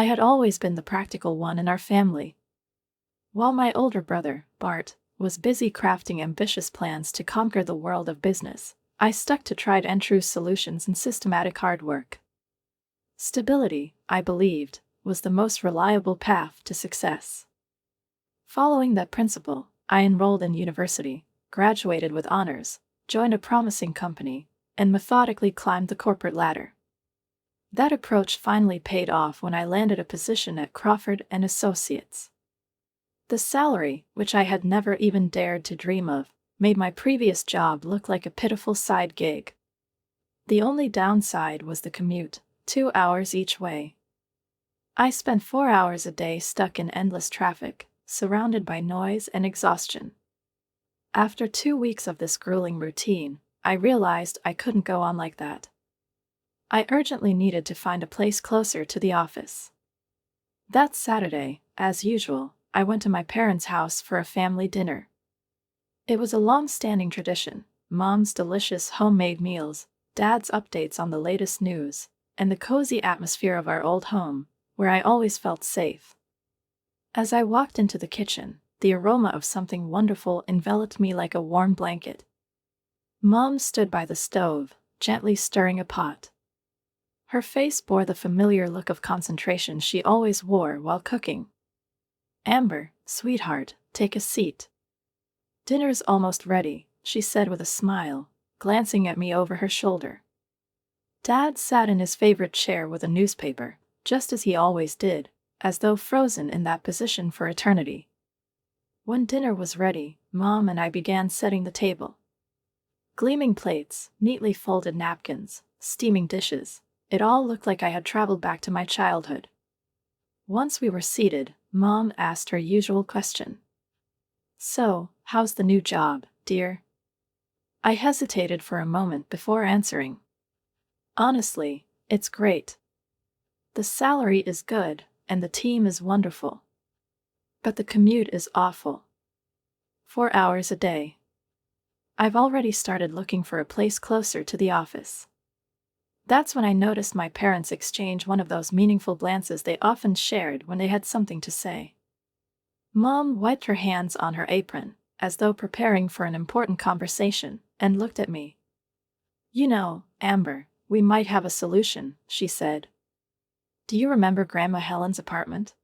I had always been the practical one in our family. While my older brother, Bart, was busy crafting ambitious plans to conquer the world of business, I stuck to tried and true solutions and systematic hard work. Stability, I believed, was the most reliable path to success. Following that principle, I enrolled in university, graduated with honors, joined a promising company, and methodically climbed the corporate ladder. That approach finally paid off when I landed a position at Crawford and Associates. The salary, which I had never even dared to dream of, made my previous job look like a pitiful side gig. The only downside was the commute, 2 hours each way. I spent 4 hours a day stuck in endless traffic, surrounded by noise and exhaustion. After 2 weeks of this grueling routine, I realized I couldn't go on like that. I urgently needed to find a place closer to the office. That Saturday, as usual, I went to my parents' house for a family dinner. It was a long-standing tradition: Mom's delicious homemade meals, Dad's updates on the latest news, and the cozy atmosphere of our old home, where I always felt safe. As I walked into the kitchen, the aroma of something wonderful enveloped me like a warm blanket. Mom stood by the stove, gently stirring a pot. Her face bore the familiar look of concentration she always wore while cooking. "Amber, sweetheart, take a seat. Dinner's almost ready," she said with a smile, glancing at me over her shoulder. Dad sat in his favorite chair with a newspaper, just as he always did, as though frozen in that position for eternity. When dinner was ready, Mom and I began setting the table. Gleaming plates, neatly folded napkins, steaming dishes. It all looked like I had traveled back to my childhood. Once we were seated, Mom asked her usual question. "So, how's the new job, dear?" I hesitated for a moment before answering. "Honestly, it's great. The salary is good, and the team is wonderful. But the commute is awful. 4 hours a day. I've already started looking for a place closer to the office." That's when I noticed my parents exchange one of those meaningful glances they often shared when they had something to say. Mom wiped her hands on her apron, as though preparing for an important conversation, and looked at me. "You know, Amber, we might have a solution," she said. "Do you remember Grandma Helen's apartment?"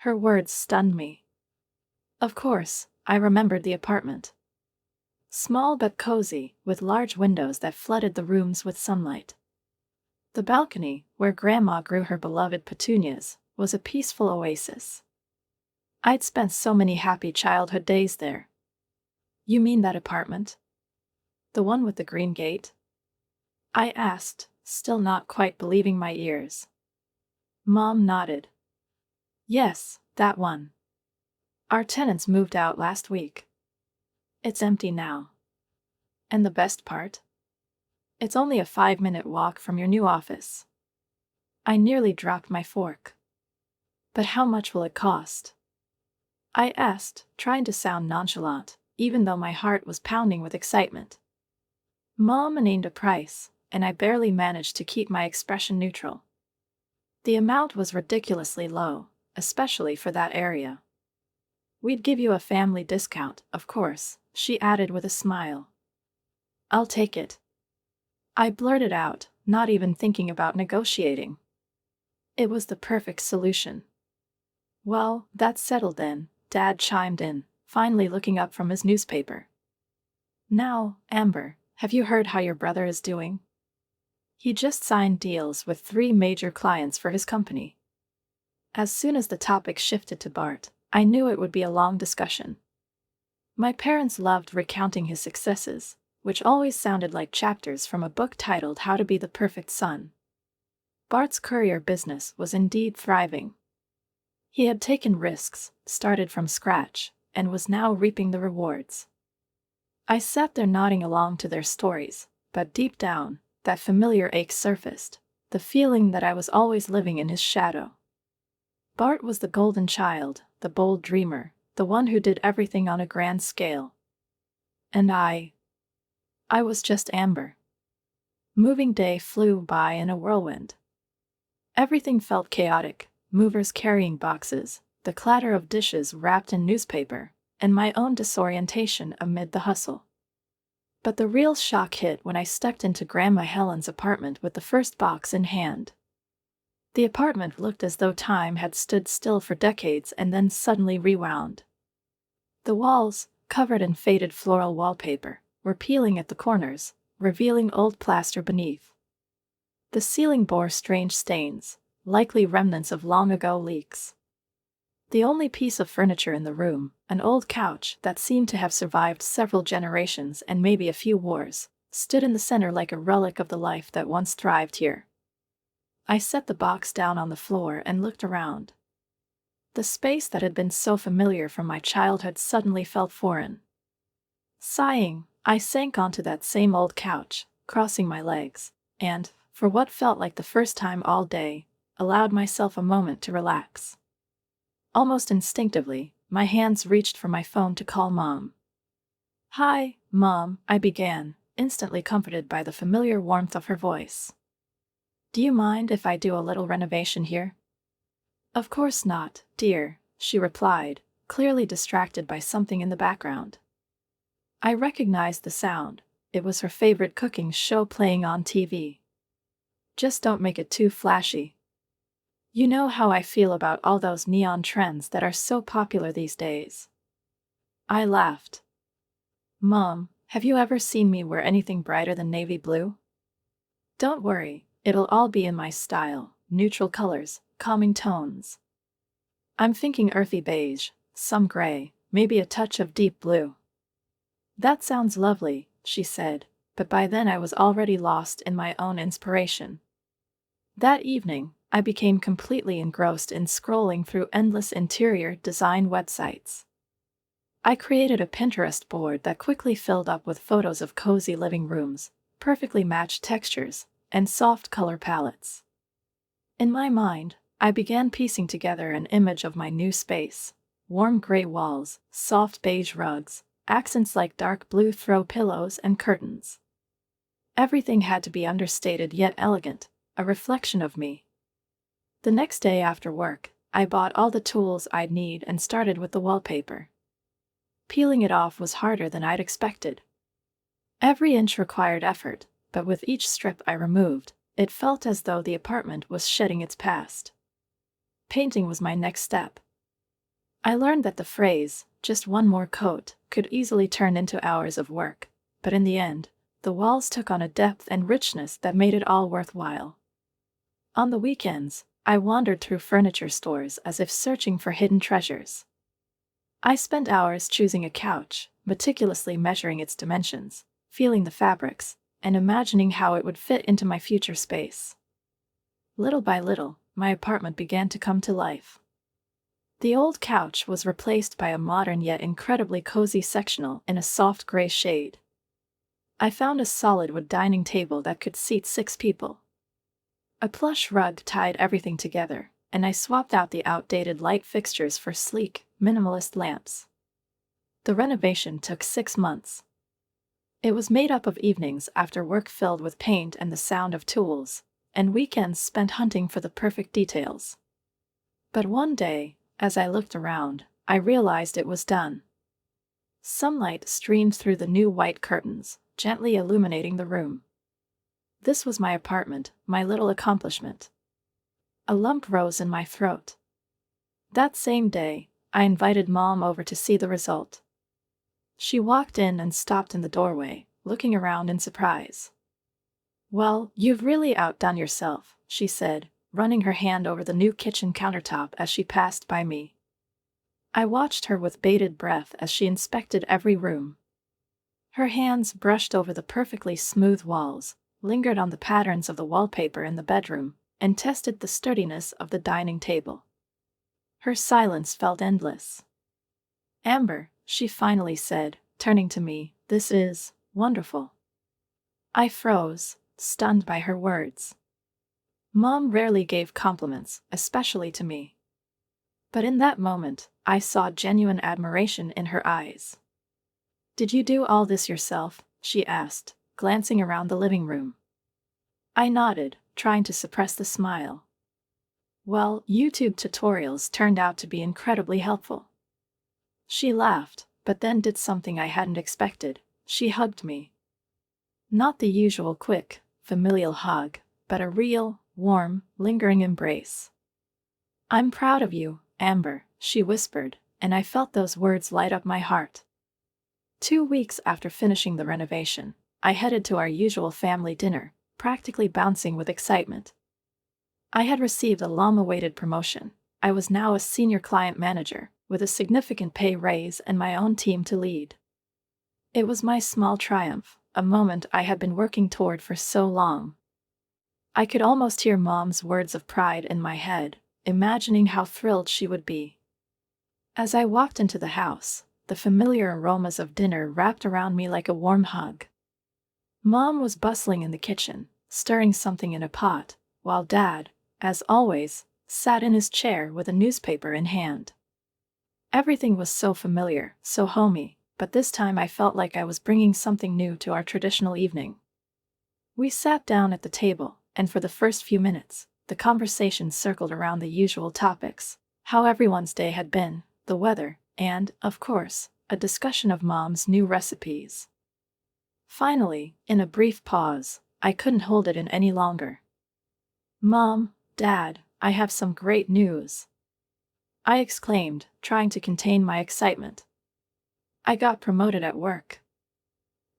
Her words stunned me. Of course, I remembered the apartment. Small but cozy, with large windows that flooded the rooms with sunlight. The balcony, where Grandma grew her beloved petunias, was a peaceful oasis. I'd spent so many happy childhood days there. "You mean that apartment? The one with the green gate?" I asked, still not quite believing my ears. Mom nodded. "Yes, that one. Our tenants moved out last week. It's empty now. And the best part? It's only a 5-minute walk from your new office." I nearly dropped my fork. "But how much will it cost?" I asked, trying to sound nonchalant, even though my heart was pounding with excitement. Mom named a price, and I barely managed to keep my expression neutral. The amount was ridiculously low, especially for that area. "We'd give you a family discount, of course," she added with a smile. "I'll take it." I blurted out, not even thinking about negotiating. It was the perfect solution. "Well, that's settled then," Dad chimed in, finally looking up from his newspaper. "Now, Amber, have you heard how your brother is doing? He just signed deals with 3 major clients for his company." As soon as the topic shifted to Bart, I knew it would be a long discussion. My parents loved recounting his successes, which always sounded like chapters from a book titled How to Be the Perfect Son. Bart's courier business was indeed thriving. He had taken risks, started from scratch, and was now reaping the rewards. I sat there nodding along to their stories, but deep down, that familiar ache surfaced, the feeling that I was always living in his shadow. Bart was the golden child, the bold dreamer, the one who did everything on a grand scale. And I was just Amber. Moving day flew by in a whirlwind. Everything felt chaotic, movers carrying boxes, the clatter of dishes wrapped in newspaper, and my own disorientation amid the hustle. But the real shock hit when I stepped into Grandma Helen's apartment with the first box in hand. The apartment looked as though time had stood still for decades and then suddenly rewound. The walls, covered in faded floral wallpaper, were peeling at the corners, revealing old plaster beneath. The ceiling bore strange stains, likely remnants of long-ago leaks. The only piece of furniture in the room, an old couch that seemed to have survived several generations and maybe a few wars, stood in the center like a relic of the life that once thrived here. I set the box down on the floor and looked around. The space that had been so familiar from my childhood suddenly felt foreign. Sighing, I sank onto that same old couch, crossing my legs, and, for what felt like the first time all day, allowed myself a moment to relax. Almost instinctively, my hands reached for my phone to call Mom. "Hi, Mom," I began, instantly comforted by the familiar warmth of her voice. "Do you mind if I do a little renovation here?" "Of course not, dear," she replied, clearly distracted by something in the background. I recognized the sound. It was her favorite cooking show playing on TV. "Just don't make it too flashy. You know how I feel about all those neon trends that are so popular these days." I laughed. "Mom, have you ever seen me wear anything brighter than navy blue? Don't worry, it'll all be in my style, neutral colors, calming tones. I'm thinking earthy beige, some gray, maybe a touch of deep blue." "That sounds lovely," she said, but by then I was already lost in my own inspiration. That evening, I became completely engrossed in scrolling through endless interior design websites. I created a Pinterest board that quickly filled up with photos of cozy living rooms, perfectly matched textures, and soft color palettes. In my mind, I began piecing together an image of my new space: warm gray walls, soft beige rugs, accents like dark blue throw pillows and curtains. Everything had to be understated yet elegant, a reflection of me. The next day after work, I bought all the tools I'd need and started with the wallpaper. Peeling it off was harder than I'd expected. Every inch required effort, but with each strip I removed, it felt as though the apartment was shedding its past. Painting was my next step. I learned that the phrase, "just one more coat," could easily turn into hours of work, but in the end, the walls took on a depth and richness that made it all worthwhile. On the weekends, I wandered through furniture stores as if searching for hidden treasures. I spent hours choosing a couch, meticulously measuring its dimensions, feeling the fabrics, and imagining how it would fit into my future space. Little by little, my apartment began to come to life. The old couch was replaced by a modern yet incredibly cozy sectional in a soft gray shade. I found a solid wood dining table that could seat 6 people. A plush rug tied everything together, and I swapped out the outdated light fixtures for sleek, minimalist lamps. The renovation took 6 months. It was made up of evenings after work filled with paint and the sound of tools, and weekends spent hunting for the perfect details. But one day, as I looked around, I realized it was done. Sunlight streamed through the new white curtains, gently illuminating the room. This was my apartment, my little accomplishment. A lump rose in my throat. That same day, I invited Mom over to see the result. She walked in and stopped in the doorway, looking around in surprise. "Well, you've really outdone yourself," she said, running her hand over the new kitchen countertop as she passed by me. I watched her with bated breath as she inspected every room. Her hands brushed over the perfectly smooth walls, lingered on the patterns of the wallpaper in the bedroom, and tested the sturdiness of the dining table. Her silence felt endless. "Amber," she finally said, turning to me, "this is wonderful." I froze, stunned by her words. Mom rarely gave compliments, especially to me. But in that moment, I saw genuine admiration in her eyes. "Did you do all this yourself?" she asked, glancing around the living room. I nodded, trying to suppress the smile. Well, YouTube tutorials turned out to be incredibly helpful. She laughed, but then did something I hadn't expected. She hugged me. Not the usual quick, familial hug, but a real, warm, lingering embrace. "I'm proud of you, Amber," she whispered, and I felt those words light up my heart. 2 weeks after finishing the renovation, I headed to our usual family dinner, practically bouncing with excitement. I had received a long-awaited promotion. I was now a senior client manager, with a significant pay raise and my own team to lead. It was my small triumph, a moment I had been working toward for so long. I could almost hear Mom's words of pride in my head, imagining how thrilled she would be. As I walked into the house, the familiar aromas of dinner wrapped around me like a warm hug. Mom was bustling in the kitchen, stirring something in a pot, while Dad, as always, sat in his chair with a newspaper in hand. Everything was so familiar, so homey, but this time I felt like I was bringing something new to our traditional evening. We sat down at the table, and for the first few minutes, the conversation circled around the usual topics: how everyone's day had been, the weather, and, of course, a discussion of Mom's new recipes. Finally, in a brief pause, I couldn't hold it in any longer. "Mom, Dad, I have some great news," I exclaimed, trying to contain my excitement. "I got promoted at work."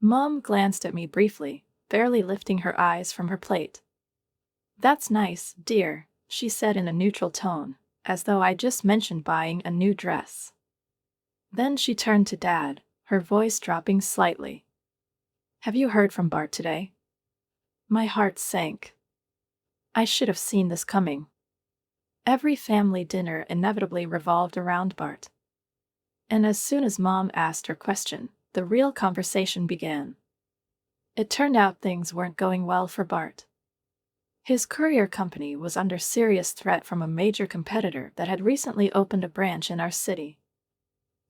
Mom glanced at me briefly, barely lifting her eyes from her plate. "That's nice, dear," she said in a neutral tone, as though I just mentioned buying a new dress. Then she turned to Dad, her voice dropping slightly. "Have you heard from Bart today?" My heart sank. I should have seen this coming. Every family dinner inevitably revolved around Bart. And as soon as Mom asked her question, the real conversation began. It turned out things weren't going well for Bart. His courier company was under serious threat from a major competitor that had recently opened a branch in our city.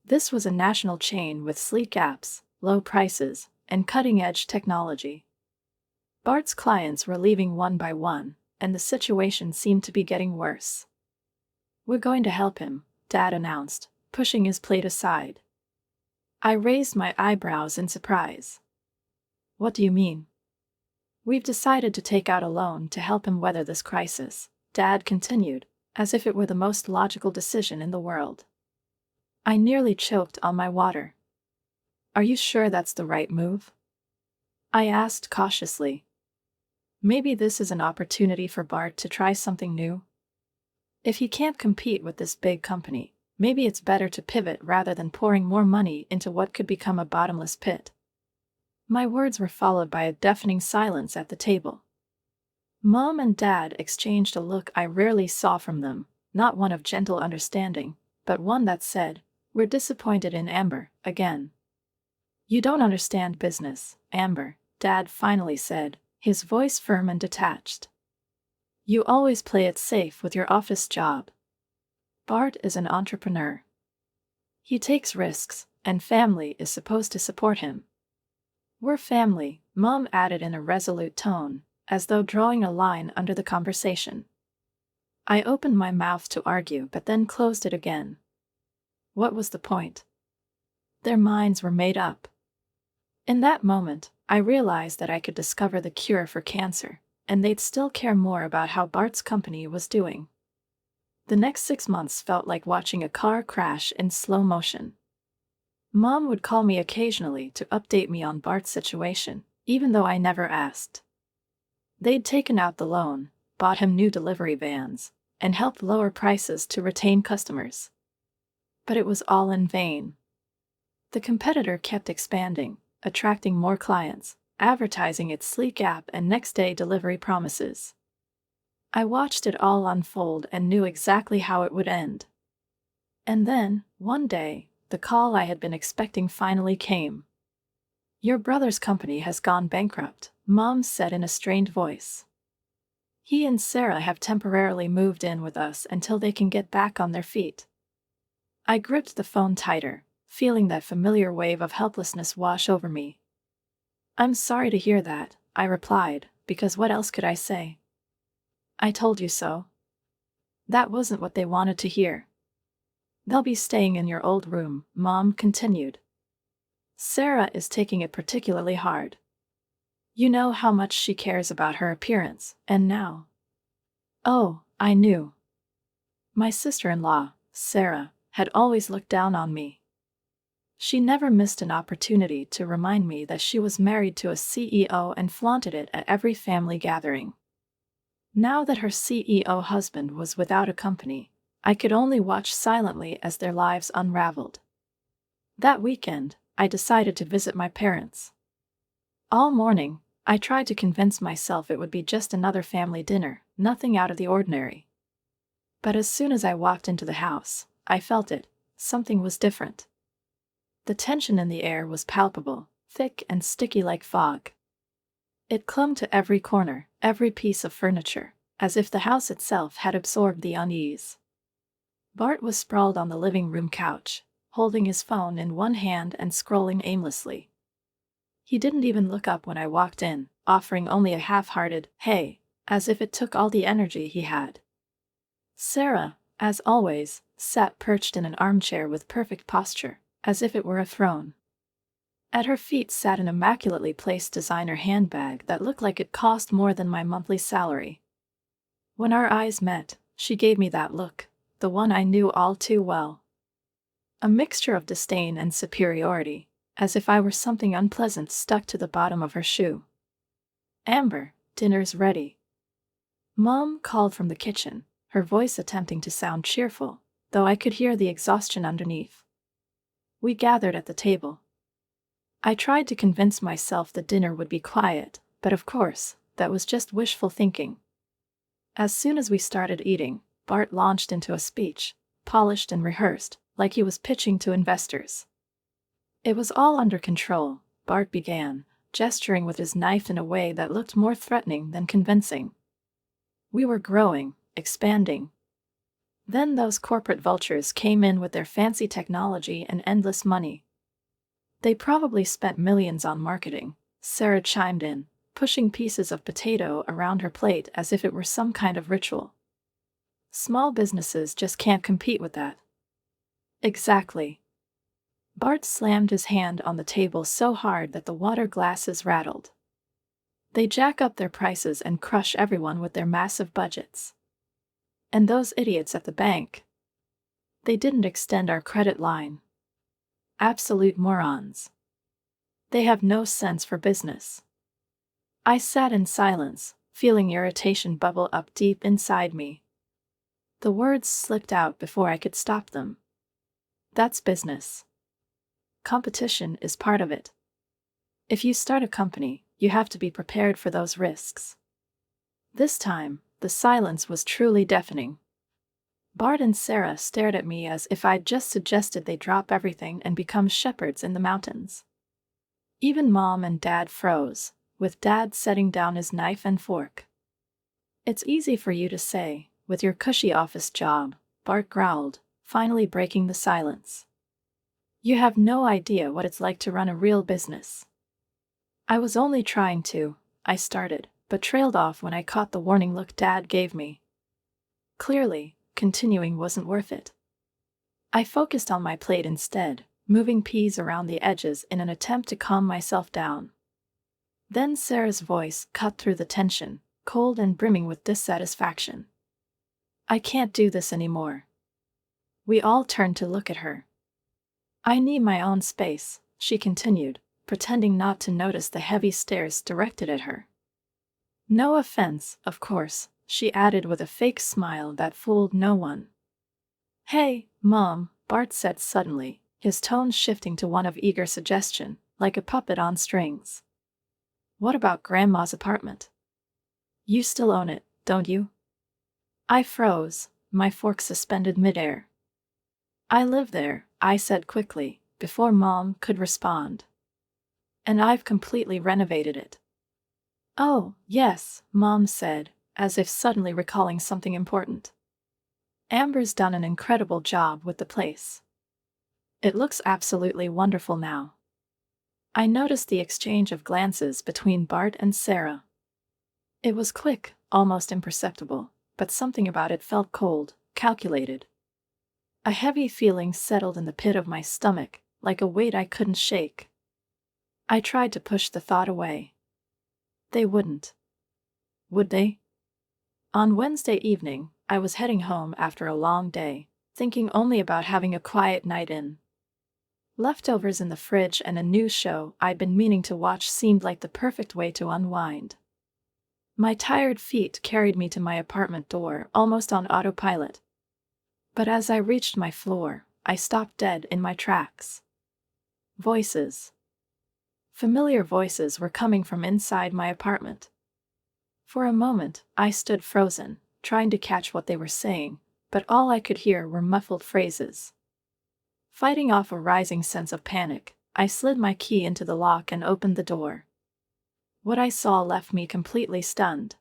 This was a national chain with sleek apps, low prices, and cutting-edge technology. Bart's clients were leaving one by one, and the situation seemed to be getting worse. "We're going to help him," Dad announced, pushing his plate aside. I raised my eyebrows in surprise. "What do you mean?" "We've decided to take out a loan to help him weather this crisis," Dad continued, as if it were the most logical decision in the world. I nearly choked on my water. "Are you sure that's the right move?" I asked cautiously. Maybe this is an opportunity for Bart to try something new. If he can't compete with this big company, maybe it's better to pivot rather than pouring more money into what could become a bottomless pit. My words were followed by a deafening silence at the table. Mom and Dad exchanged a look I rarely saw from them, not one of gentle understanding, but one that said, "We're disappointed in Amber, again." "You don't understand business, Amber," Dad finally said, his voice firm and detached. "You always play it safe with your office job. Bart is an entrepreneur. He takes risks, and family is supposed to support him." "We're family," Mom added in a resolute tone, as though drawing a line under the conversation. I opened my mouth to argue but then closed it again. What was the point? Their minds were made up. In that moment, I realized that I could discover the cure for cancer, and they'd still care more about how Bart's company was doing. The next 6 months felt like watching a car crash in slow motion. Mom would call me occasionally to update me on Bart's situation, even though I never asked. They'd taken out the loan, bought him new delivery vans, and helped lower prices to retain customers. But it was all in vain. The competitor kept expanding, attracting more clients, advertising its sleek app and next-day delivery promises. I watched it all unfold and knew exactly how it would end. And then, one day, the call I had been expecting finally came. "Your brother's company has gone bankrupt," Mom said in a strained voice. "He and Sarah have temporarily moved in with us until they can get back on their feet." I gripped the phone tighter, feeling that familiar wave of helplessness wash over me. "I'm sorry to hear that," I replied, because what else could I say? "I told you so." That wasn't what they wanted to hear. They'll be staying in your old room, Mom continued. Sarah is taking it particularly hard. You know how much she cares about her appearance, and now. Oh, I knew. My sister-in-law, Sarah, had always looked down on me. She never missed an opportunity to remind me that she was married to a CEO and flaunted it at every family gathering. Now that her CEO husband was without a company, I could only watch silently as their lives unraveled. That weekend, I decided to visit my parents. All morning, I tried to convince myself it would be just another family dinner, nothing out of the ordinary. But as soon as I walked into the house, I felt it. Something was different. The tension in the air was palpable, thick and sticky like fog. It clung to every corner, every piece of furniture, as if the house itself had absorbed the unease. Bart was sprawled on the living room couch, holding his phone in one hand and scrolling aimlessly. He didn't even look up when I walked in, offering only a half-hearted, "Hey," as if it took all the energy he had. Sarah, as always, sat perched in an armchair with perfect posture, as if it were a throne. At her feet sat an immaculately placed designer handbag that looked like it cost more than my monthly salary. When our eyes met, she gave me that look, the one I knew all too well. A mixture of disdain and superiority, as if I were something unpleasant stuck to the bottom of her shoe. "Amber, dinner's ready." Mom called from the kitchen, her voice attempting to sound cheerful, though I could hear the exhaustion underneath. We gathered at the table. I tried to convince myself the dinner would be quiet, but of course, that was just wishful thinking. As soon as we started eating, Bart launched into a speech, polished and rehearsed, like he was pitching to investors. "It was all under control," Bart began, gesturing with his knife in a way that looked more threatening than convincing. "We were growing, expanding. Then those corporate vultures came in with their fancy technology and endless money. They probably spent millions on marketing," Sarah chimed in, pushing pieces of potato around her plate as if it were some kind of ritual. "Small businesses just can't compete with that." "Exactly." Bart slammed his hand on the table so hard that the water glasses rattled. "They jack up their prices and crush everyone with their massive budgets. And those idiots at the bank. They didn't extend our credit line. Absolute morons. They have no sense for business." I sat in silence, feeling irritation bubble up deep inside me. The words slipped out before I could stop them. That's business. Competition is part of it. If you start a company, you have to be prepared for those risks. This time, the silence was truly deafening. Bart and Sarah stared at me as if I'd just suggested they drop everything and become shepherds in the mountains. Even Mom and Dad froze, with Dad setting down his knife and fork. "It's easy for you to say, with your cushy office job," Bart growled, finally breaking the silence. "You have no idea what it's like to run a real business." "I was only trying to," I started, but trailed off when I caught the warning look Dad gave me. Clearly, continuing wasn't worth it. I focused on my plate instead, moving peas around the edges in an attempt to calm myself down. Then Sarah's voice cut through the tension, cold and brimming with dissatisfaction. "I can't do this anymore." We all turned to look at her. "I need my own space," she continued, pretending not to notice the heavy stares directed at her. "No offense, of course," she added with a fake smile that fooled no one. "Hey, Mom," Bart said suddenly, his tone shifting to one of eager suggestion, like a puppet on strings. "What about Grandma's apartment? You still own it, don't you?" I froze, my fork suspended midair. "I live there," I said quickly, before Mom could respond. "And I've completely renovated it." "Oh, yes," Mom said, as if suddenly recalling something important. "Amber's done an incredible job with the place. It looks absolutely wonderful now." I noticed the exchange of glances between Bart and Sarah. It was quick, almost imperceptible, but something about it felt cold, calculated. A heavy feeling settled in the pit of my stomach, like a weight I couldn't shake. I tried to push the thought away. They wouldn't. Would they? On Wednesday evening, I was heading home after a long day, thinking only about having a quiet night in. Leftovers in the fridge and a new show I'd been meaning to watch seemed like the perfect way to unwind. My tired feet carried me to my apartment door almost on autopilot. But as I reached my floor, I stopped dead in my tracks. Voices. Familiar voices were coming from inside my apartment. For a moment, I stood frozen, trying to catch what they were saying, but all I could hear were muffled phrases. Fighting off a rising sense of panic, I slid my key into the lock and opened the door. What I saw left me completely stunned.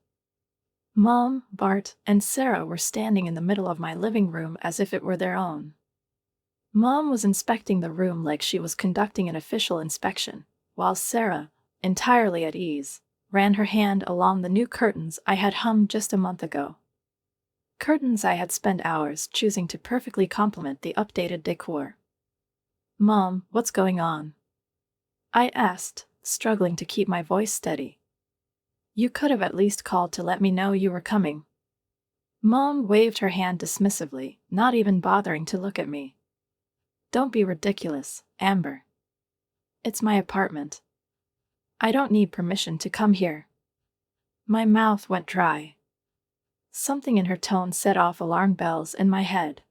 Mom, Bart, and Sarah were standing in the middle of my living room as if it were their own. Mom was inspecting the room like she was conducting an official inspection, while Sarah, entirely at ease, ran her hand along the new curtains I had hung just a month ago. Curtains I had spent hours choosing to perfectly complement the updated decor. "Mom, what's going on?" I asked, struggling to keep my voice steady. "You could have at least called to let me know you were coming." Mom waved her hand dismissively, not even bothering to look at me. "Don't be ridiculous, Amber. It's my apartment. I don't need permission to come here." My mouth went dry. Something in her tone set off alarm bells in my head.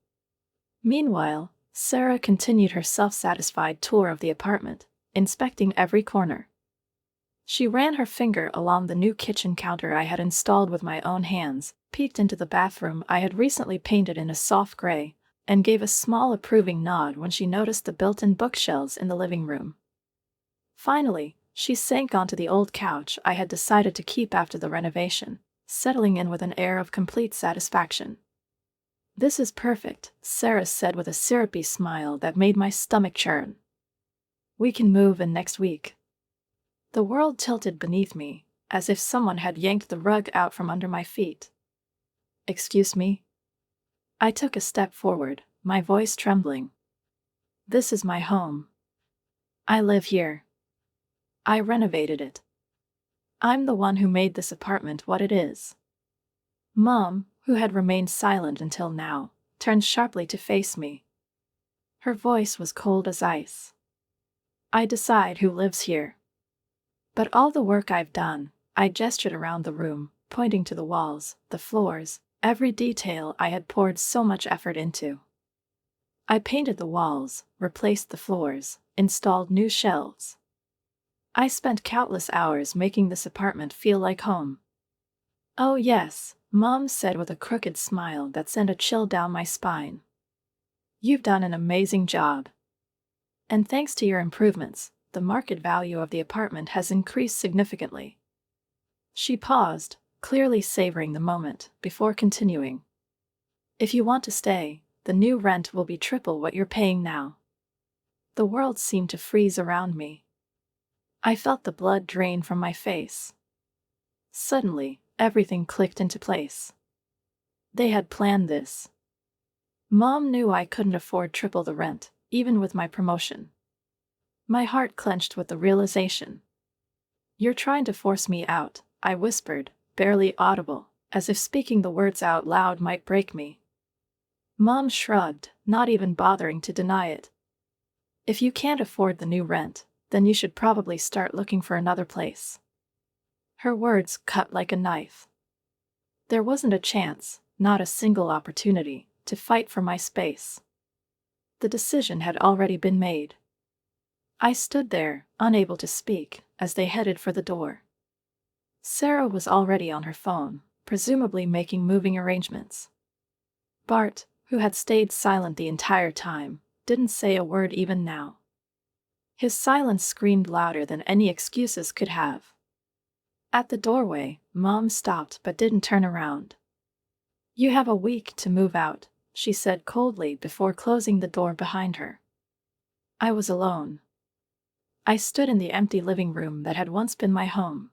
Meanwhile, Sarah continued her self-satisfied tour of the apartment, inspecting every corner. She ran her finger along the new kitchen counter I had installed with my own hands, peeked into the bathroom I had recently painted in a soft gray, and gave a small approving nod when she noticed the built-in bookshelves in the living room. Finally, she sank onto the old couch I had decided to keep after the renovation, settling in with an air of complete satisfaction. "This is perfect," Sarah said with a syrupy smile that made my stomach churn. "We can move in next week." The world tilted beneath me, as if someone had yanked the rug out from under my feet. "Excuse me?" I took a step forward, my voice trembling. "This is my home. I live here. I renovated it. I'm the one who made this apartment what it is." Mom, who had remained silent until now, turned sharply to face me. Her voice was cold as ice. "I decide who lives here. But all the work I've done," I gestured around the room, pointing to the walls, the floors, every detail I had poured so much effort into. I painted the walls, replaced the floors, installed new shelves. I spent countless hours making this apartment feel like home. "Oh yes," Mom said with a crooked smile that sent a chill down my spine. "You've done an amazing job. And thanks to your improvements, the market value of the apartment has increased significantly." She paused, clearly savoring the moment, before continuing. "If you want to stay, the new rent will be triple what you're paying now." The world seemed to freeze around me. I felt the blood drain from my face. Suddenly, everything clicked into place. They had planned this. Mom knew I couldn't afford triple the rent, even with my promotion. My heart clenched with the realization. "You're trying to force me out," I whispered, barely audible, as if speaking the words out loud might break me. Mom shrugged, not even bothering to deny it. "If you can't afford the new rent, then you should probably start looking for another place." Her words cut like a knife. There wasn't a chance, not a single opportunity, to fight for my space. The decision had already been made. I stood there, unable to speak, as they headed for the door. Sarah was already on her phone, presumably making moving arrangements. Bart, who had stayed silent the entire time, didn't say a word even now. His silence screamed louder than any excuses could have. At the doorway, Mom stopped but didn't turn around. "You have a week to move out," she said coldly before closing the door behind her. I was alone. I stood in the empty living room that had once been my home.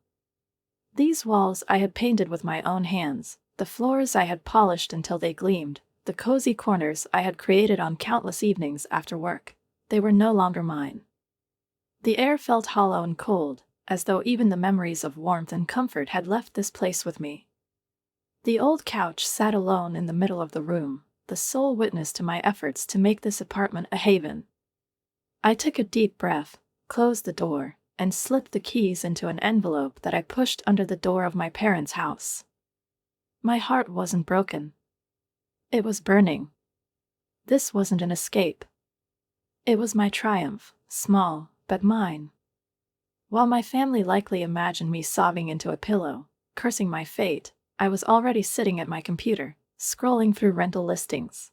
These walls I had painted with my own hands, the floors I had polished until they gleamed, The cozy corners I had created on countless evenings after work, they were no longer mine. The air felt hollow and cold, as though even the memories of warmth and comfort had left this place with me. The old couch sat alone in the middle of the room, the sole witness to my efforts to make this apartment a haven. I took a deep breath, closed the door, and slipped the keys into an envelope that I pushed under the door of my parents' house. My heart wasn't broken. It was burning. This wasn't an escape. It was my triumph, small, but mine. While my family likely imagined me sobbing into a pillow, cursing my fate, I was already sitting at my computer, scrolling through rental listings.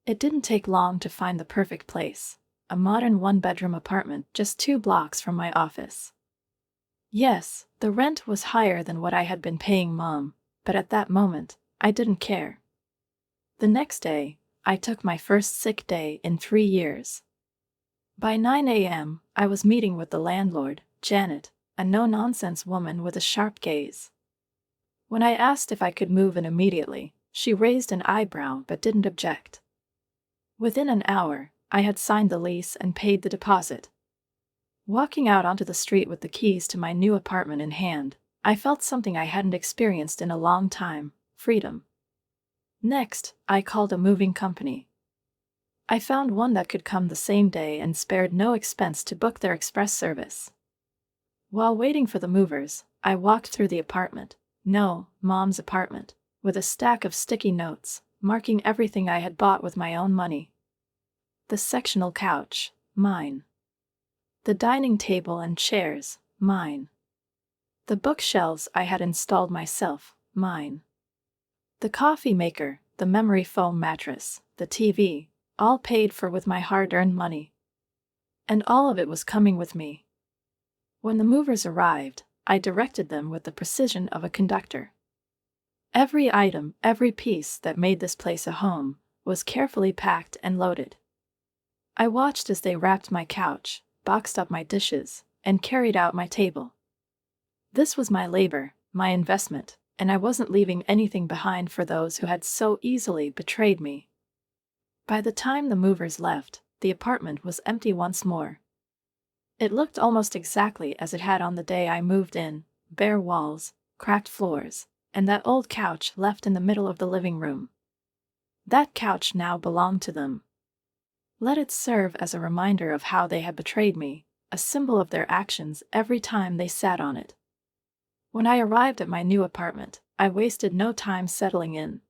It didn't take long to find the perfect place, a modern one-bedroom apartment just 2 blocks from my office. Yes, the rent was higher than what I had been paying Mom, but at that moment, I didn't care. The next day, I took my first sick day in 3 years. By 9 a.m., I was meeting with the landlord, Janet, a no-nonsense woman with a sharp gaze. When I asked if I could move in immediately, she raised an eyebrow but didn't object. Within an hour, I had signed the lease and paid the deposit. Walking out onto the street with the keys to my new apartment in hand, I felt something I hadn't experienced in a long time: freedom. Next, I called a moving company. I found one that could come the same day and spared no expense to book their express service. While waiting for the movers, I walked through the apartment, no, Mom's apartment, with a stack of sticky notes, marking everything I had bought with my own money. The sectional couch, mine. The dining table and chairs, mine. The bookshelves I had installed myself, mine. The coffee maker, the memory foam mattress, the TV, all paid for with my hard-earned money. And all of it was coming with me. When the movers arrived, I directed them with the precision of a conductor. Every item, every piece that made this place a home, was carefully packed and loaded. I watched as they wrapped my couch, boxed up my dishes, and carried out my table. This was my labor, my investment, and I wasn't leaving anything behind for those who had so easily betrayed me. By the time the movers left, the apartment was empty once more. It looked almost exactly as it had on the day I moved in: bare walls, cracked floors, and that old couch left in the middle of the living room. That couch now belonged to them. Let it serve as a reminder of how they had betrayed me, a symbol of their actions every time they sat on it. When I arrived at my new apartment, I wasted no time settling in.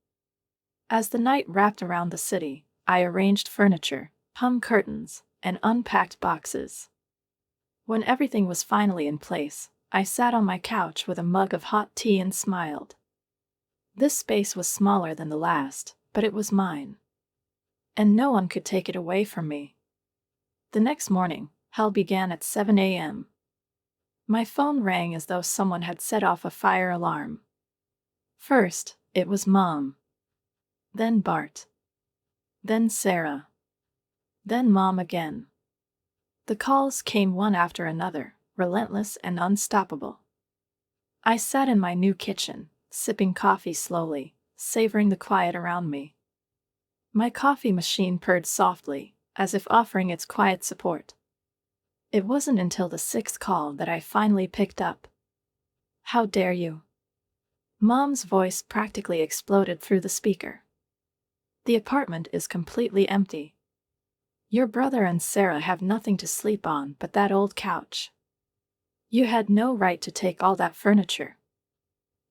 As the night wrapped around the city, I arranged furniture, hung curtains, and unpacked boxes. When everything was finally in place, I sat on my couch with a mug of hot tea and smiled. This space was smaller than the last, but it was mine. And no one could take it away from me. The next morning, hell began at 7 a.m. My phone rang as though someone had set off a fire alarm. First, it was Mom. Then Bart. Then Sarah. Then Mom again. The calls came one after another, relentless and unstoppable. I sat in my new kitchen, sipping coffee slowly, savoring the quiet around me. My coffee machine purred softly, as if offering its quiet support. It wasn't until the 6th call that I finally picked up. "How dare you?" Mom's voice practically exploded through the speaker. "The apartment is completely empty. Your brother and Sarah have nothing to sleep on but that old couch. You had no right to take all that furniture."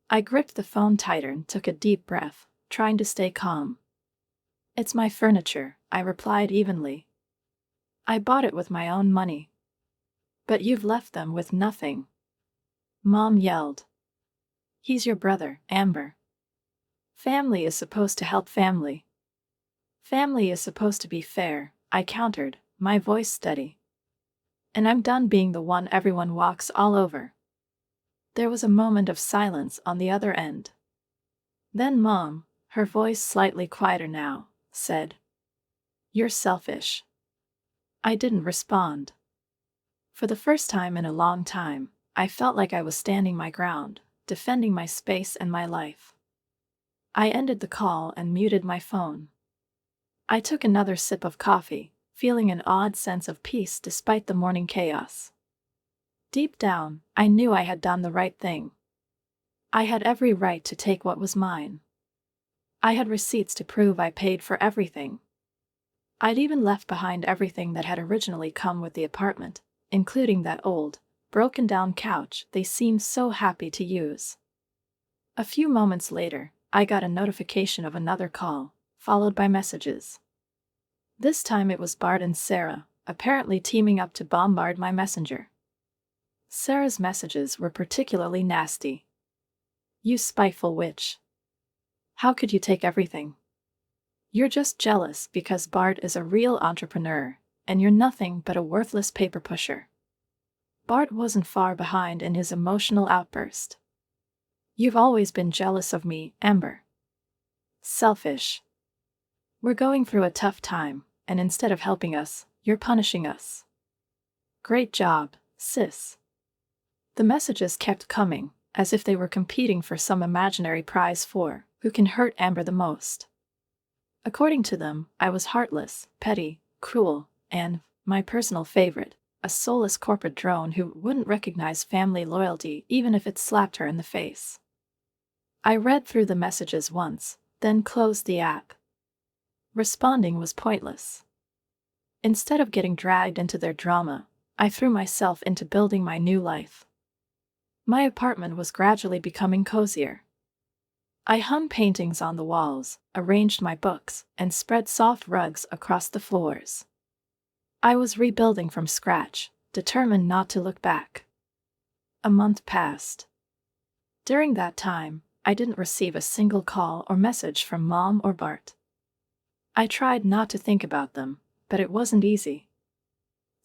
I gripped the phone tighter and took a deep breath, trying to stay calm. "It's my furniture," I replied evenly. "I bought it with my own money." "But you've left them with nothing," Mom yelled. "He's your brother, Amber. Family is supposed to help family. Family is supposed to be fair," I countered, my voice steady. "And I'm done being the one everyone walks all over." There was a moment of silence on the other end. Then Mom, her voice slightly quieter now, said, "You're selfish." I didn't respond. For the first time in a long time, I felt like I was standing my ground, defending my space and my life. I ended the call and muted my phone. I took another sip of coffee, feeling an odd sense of peace despite the morning chaos. Deep down, I knew I had done the right thing. I had every right to take what was mine. I had receipts to prove I paid for everything. I'd even left behind everything that had originally come with the apartment, including that old, broken-down couch they seemed so happy to use. A few moments later, I got a notification of another call, followed by messages. This time it was Bart and Sarah, apparently teaming up to bombard my messenger. Sarah's messages were particularly nasty. "You spiteful witch. How could you take everything? You're just jealous because Bart is a real entrepreneur, and you're nothing but a worthless paper pusher." Bart wasn't far behind in his emotional outburst. "You've always been jealous of me, Amber. Selfish. We're going through a tough time, and instead of helping us, you're punishing us. Great job, sis." The messages kept coming, as if they were competing for some imaginary prize for who can hurt Amber the most. According to them, I was heartless, petty, cruel, and, my personal favorite, a soulless corporate drone who wouldn't recognize family loyalty even if it slapped her in the face. I read through the messages once, then closed the app. Responding was pointless. Instead of getting dragged into their drama, I threw myself into building my new life. My apartment was gradually becoming cozier. I hung paintings on the walls, arranged my books, and spread soft rugs across the floors. I was rebuilding from scratch, determined not to look back. A month passed. During that time, I didn't receive a single call or message from Mom or Bart. I tried not to think about them, but it wasn't easy.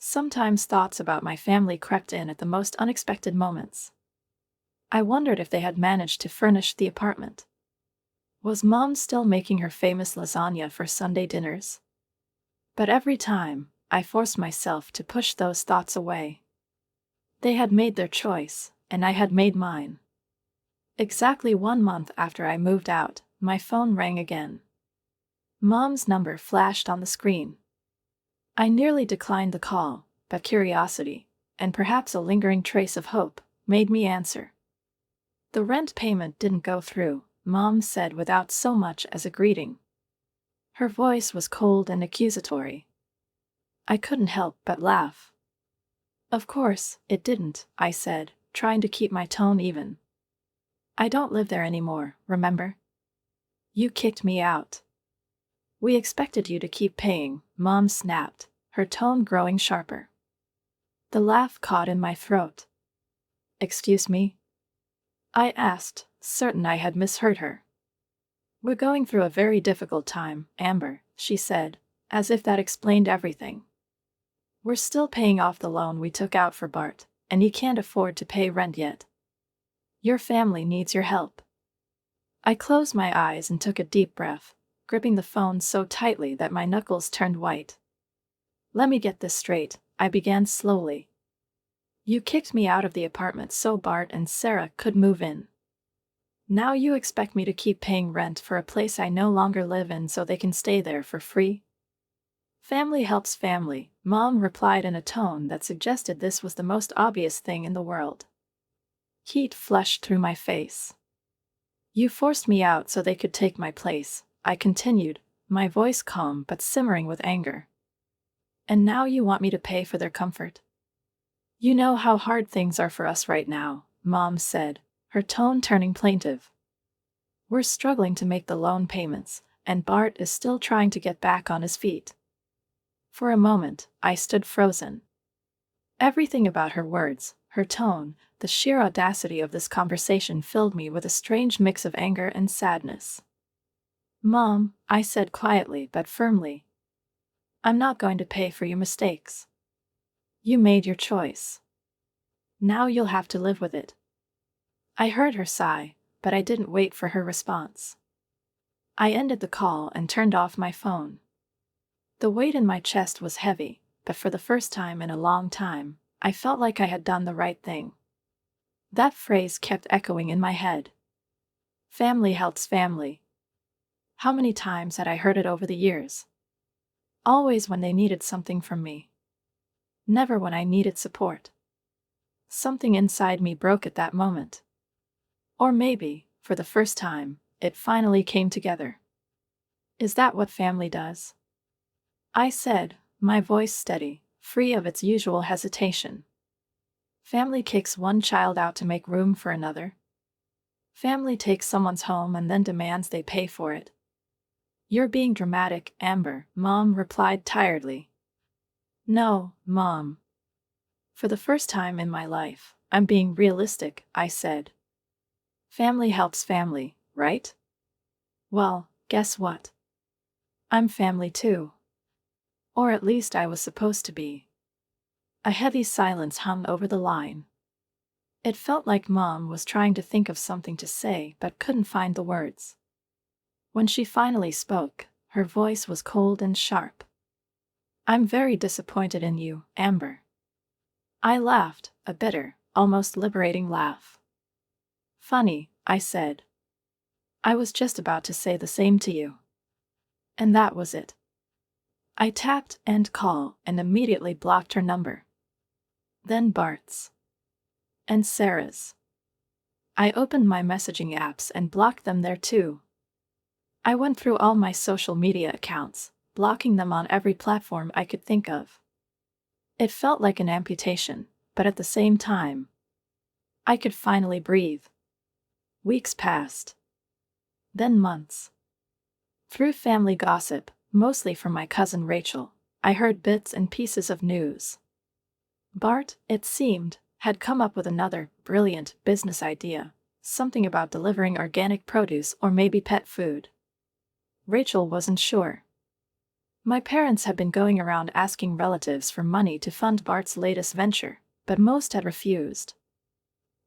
Sometimes thoughts about my family crept in at the most unexpected moments. I wondered if they had managed to furnish the apartment. Was Mom still making her famous lasagna for Sunday dinners? But every time, I forced myself to push those thoughts away. They had made their choice, and I had made mine. Exactly 1 month after I moved out, my phone rang again. Mom's number flashed on the screen. I nearly declined the call, but curiosity, and perhaps a lingering trace of hope, made me answer. "The rent payment didn't go through," Mom said without so much as a greeting. Her voice was cold and accusatory. I couldn't help but laugh. "Of course, it didn't," I said, trying to keep my tone even. "I don't live there anymore, remember? You kicked me out." "We expected you to keep paying," Mom snapped, her tone growing sharper. The laugh caught in my throat. "Excuse me?" I asked, certain I had misheard her. "We're going through a very difficult time, Amber," she said, as if that explained everything. "We're still paying off the loan we took out for Bart, and he can't afford to pay rent yet. Your family needs your help." I closed my eyes and took a deep breath, gripping the phone so tightly that my knuckles turned white. "Let me get this straight," I began slowly. "You kicked me out of the apartment so Bart and Sarah could move in. Now you expect me to keep paying rent for a place I no longer live in so they can stay there for free?" "Family helps family," Mom replied in a tone that suggested this was the most obvious thing in the world. Heat flushed through my face. "You forced me out so they could take my place," I continued, my voice calm but simmering with anger. "And now you want me to pay for their comfort? You know how hard things are for us right now," Mom said, her tone turning plaintive. "We're struggling to make the loan payments, and Bart is still trying to get back on his feet." For a moment, I stood frozen. Everything about her words, her tone, the sheer audacity of this conversation filled me with a strange mix of anger and sadness. "Mom," I said quietly but firmly, "I'm not going to pay for your mistakes. You made your choice. Now you'll have to live with it." I heard her sigh, but I didn't wait for her response. I ended the call and turned off my phone. The weight in my chest was heavy, but for the first time in a long time, I felt like I had done the right thing. That phrase kept echoing in my head. Family helps family, How many times had I heard it over the years? Always when they needed something from me. Never when I needed support. Something inside me broke at that moment. Or maybe, for the first time, it finally came together. Is that what family does? I said, my voice steady, free of its usual hesitation. Family kicks one child out to make room for another. Family takes someone's home and then demands they pay for it. You're being dramatic, Amber, Mom replied tiredly. No, Mom. For the first time in my life, I'm being realistic, I said. Family helps family, right? Well, guess what? I'm family too. Or at least I was supposed to be. A heavy silence hung over the line. It felt like Mom was trying to think of something to say but couldn't find the words. When she finally spoke, her voice was cold and sharp. I'm very disappointed in you, Amber. I laughed, a bitter, almost liberating laugh. Funny, I said. I was just about to say the same to you. And that was it. I tapped end call and immediately blocked her number. Then Bart's. And Sarah's. I opened my messaging apps and blocked them there too. I went through all my social media accounts, blocking them on every platform I could think of. It felt like an amputation, but at the same time, I could finally breathe. Weeks passed. Then months. Through family gossip, mostly from my cousin Rachel, I heard bits and pieces of news. Bart, it seemed, had come up with another brilliant business idea, something about delivering organic produce or maybe pet food. Rachel wasn't sure. My parents had been going around asking relatives for money to fund Bart's latest venture, but most had refused.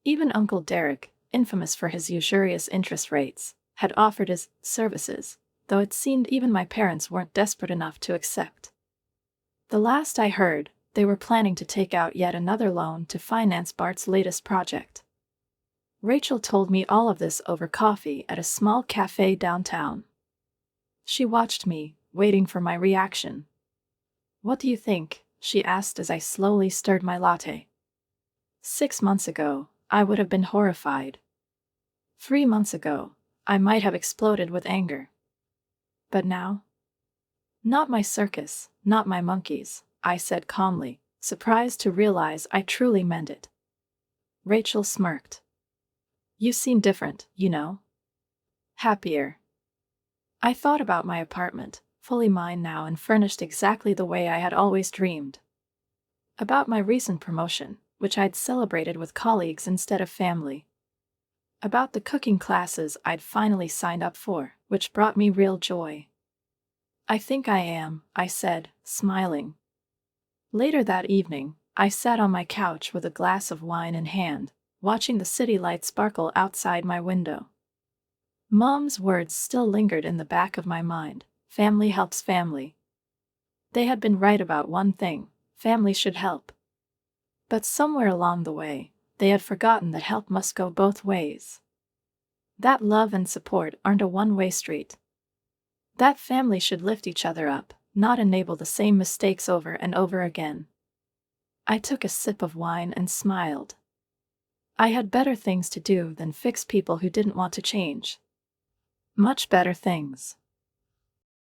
Even Uncle Derek, infamous for his usurious interest rates, had offered his services, though it seemed even my parents weren't desperate enough to accept. The last I heard, they were planning to take out yet another loan to finance Bart's latest project. Rachel told me all of this over coffee at a small cafe downtown. She watched me, waiting for my reaction. What do you think? She asked as I slowly stirred my latte. 6 months ago, I would have been horrified. 3 months ago, I might have exploded with anger. But now? Not my circus, not my monkeys, I said calmly, surprised to realize I truly meant it. Rachel smirked. You seem different, you know. Happier. I thought about my apartment, fully mine now and furnished exactly the way I had always dreamed. About my recent promotion, which I'd celebrated with colleagues instead of family. About the cooking classes I'd finally signed up for, which brought me real joy. I think I am, I said, smiling. Later that evening, I sat on my couch with a glass of wine in hand, watching the city light sparkle outside my window. Mom's words still lingered in the back of my mind. Family helps family. They had been right about one thing: family should help. But somewhere along the way, they had forgotten that help must go both ways. That love and support aren't a one-way street. That family should lift each other up, not enable the same mistakes over and over again. I took a sip of wine and smiled. I had better things to do than fix people who didn't want to change. Much better things.